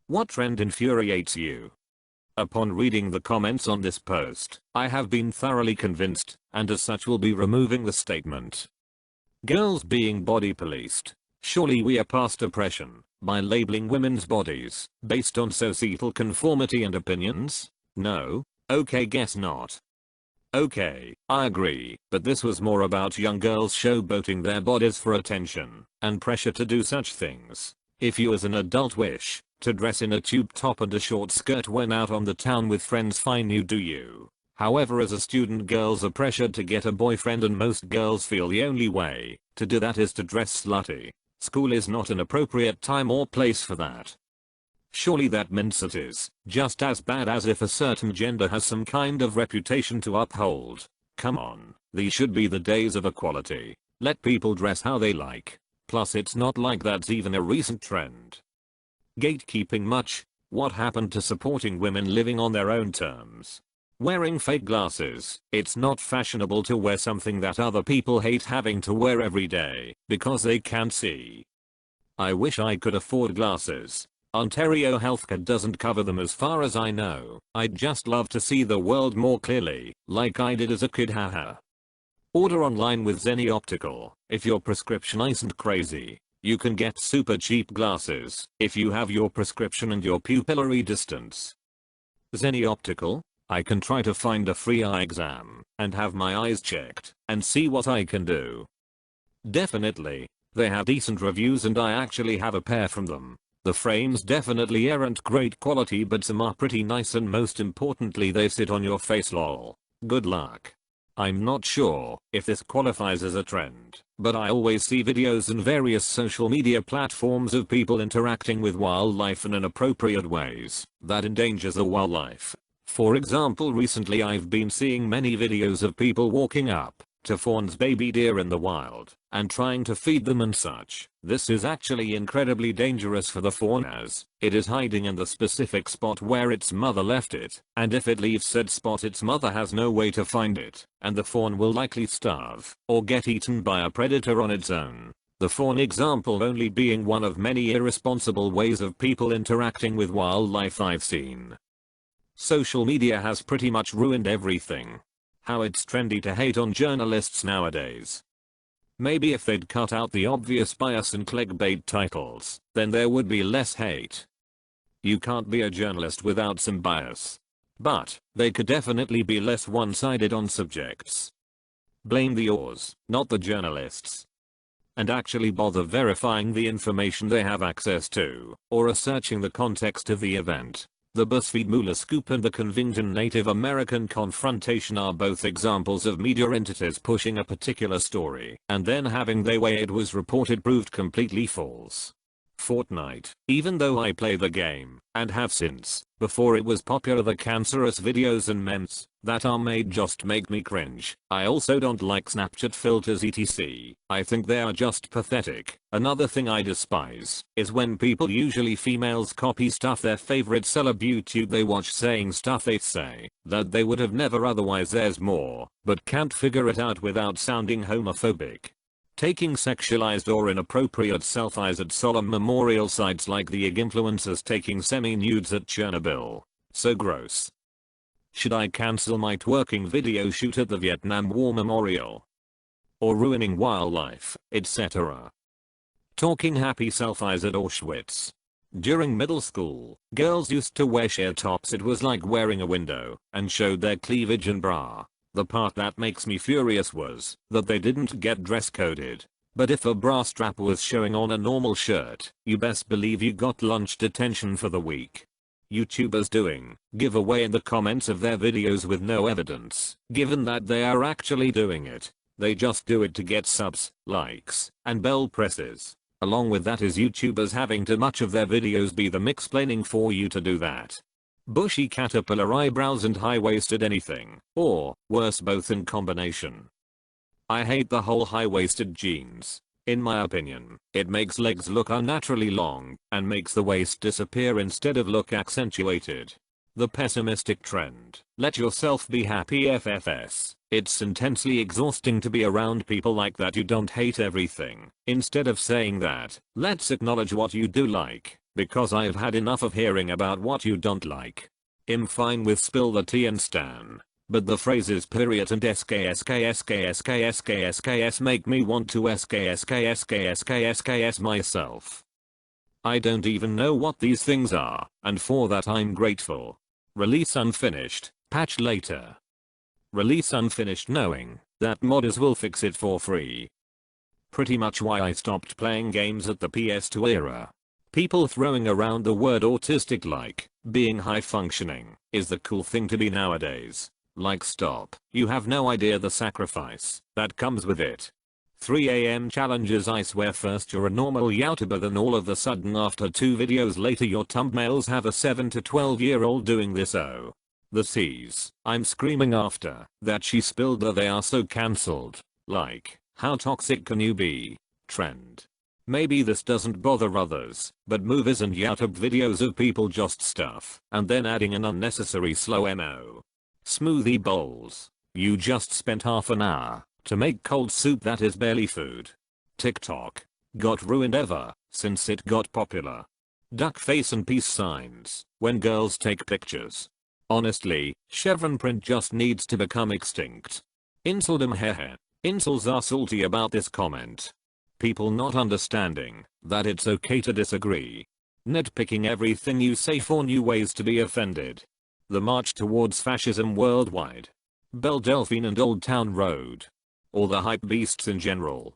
What trend infuriates you? Upon reading the comments on this post, I have been thoroughly convinced, and as such will be removing the statement. Girls being body policed. Surely we are past oppression by labeling women's bodies based on societal conformity and opinions? No? Okay, guess not. Okay, I agree, but this was more about young girls showboating their bodies for attention and pressure to do such things. If you as an adult wish to dress in a tube top and a short skirt when out on the town with friends, fine, you do you. However, as a student, girls are pressured to get a boyfriend, and most girls feel the only way to do that is to dress slutty. School is not an appropriate time or place for that. Surely that means it is just as bad as if a certain gender has some kind of reputation to uphold. Come on, these should be the days of equality. Let people dress how they like. Plus it's not like that's even a recent trend. Gatekeeping much? What happened to supporting women living on their own terms? Wearing fake glasses. It's not fashionable to wear something that other people hate having to wear every day because they can't see. I wish I could afford glasses. Ontario healthcare doesn't cover them as far as I know. I'd just love to see the world more clearly, like I did as a kid, haha. Order online with Zenni Optical. If your prescription isn't crazy, you can get super cheap glasses if you have your prescription and your pupillary distance. Zenni Optical? I can try to find a free eye exam and have my eyes checked and see what I can do. Definitely. They have decent reviews and I actually have a pair from them. The frames definitely aren't great quality, but some are pretty nice, and most importantly they sit on your face, lol. Good luck. I'm not sure if this qualifies as a trend, but I always see videos in various social media platforms of people interacting with wildlife in inappropriate ways that endangers the wildlife. For example, recently I've been seeing many videos of people walking up to fawns, baby deer in the wild, and trying to feed them and such. This is actually incredibly dangerous for the fawn, as it is hiding in the specific spot where its mother left it, and if it leaves said spot, its mother has no way to find it, and the fawn will likely starve or get eaten by a predator on its own. The fawn example only being one of many irresponsible ways of people interacting with wildlife I've seen. Social media has pretty much ruined everything. How it's trendy to hate on journalists nowadays. Maybe if they'd cut out the obvious bias and clickbait titles, then there would be less hate. You can't be a journalist without some bias. But they could definitely be less one-sided on subjects. Blame the authors, not the journalists. And actually bother verifying the information they have access to, or researching the context of the event. The BuzzFeed Moolah Scoop and the Covington Native American confrontation are both examples of media entities pushing a particular story and then having the way it was reported proved completely false. Fortnite. Even though I play the game, and have since, before it was popular, the cancerous videos and memes that are made just make me cringe. I also don't like Snapchat filters etc. I think they are just pathetic. Another thing I despise is when people, usually females, copy stuff their favorite celeb YouTube they watch saying stuff they say that they would have never otherwise. There's more, but can't figure it out without sounding homophobic. Taking sexualized or inappropriate selfies at solemn memorial sites like the IG influencers taking semi-nudes at Chernobyl. So gross. Should I cancel my twerking video shoot at the Vietnam War Memorial? Or ruining wildlife, etc. Talking happy selfies at Auschwitz. During middle school, girls used to wear sheer tops. It was like wearing a window and showed their cleavage and bra. The part that makes me furious was that they didn't get dress coded. But if a bra strap was showing on a normal shirt, you best believe you got lunch detention for the week. YouTubers doing giveaway in the comments of their videos with no evidence, given that they are actually doing it. They just do it to get subs, likes, and bell presses. Along with that is YouTubers having too much of their videos be them explaining for you to do that. Bushy caterpillar eyebrows and high-waisted anything, or worse, both in combination. I hate the whole high-waisted jeans. In my opinion, it makes legs look unnaturally long and makes the waist disappear instead of look accentuated. The pessimistic trend. Let yourself be happy FFS. It's intensely exhausting to be around people like that. You don't hate everything. Instead of saying that, let's acknowledge what you do like. because I've had enough of hearing about what you don't like. I'm fine with spill the tea and stan. But the phrases period and sksksksksksksk make me want to sksksksksk myself. I don't even know what these things are, and for that I'm grateful. Release unfinished, patch later. Release unfinished knowing that modders will fix it for free. Pretty much why I stopped playing games at the PS2 era. People throwing around the word autistic like being high functioning is the cool thing to be nowadays. Like stop, you have no idea the sacrifice that comes with it. 3 AM challenges, I swear. First you're a normal YouTuber, then all of a sudden after 2 videos later your thumbnails have a 7 to 12-year-old doing this. Oh. The C's. I'm screaming after that she spilled the they are so cancelled. Like, how toxic can you be? Trend. Maybe this doesn't bother others, but movies and YouTube videos of people just stuff and then adding an unnecessary slow mo. Smoothie bowls. You just spent half an hour to make cold soup that is barely food. TikTok got ruined ever since it got popular. Duck face and peace signs when girls take pictures. Honestly, chevron print just needs to become extinct. Insuldom hehe. Insults are salty about this comment. People not understanding that it's okay to disagree. Nitpicking everything you say for new ways to be offended. The march towards fascism worldwide. Belle Delphine and Old Town Road. Or the hype beasts in general.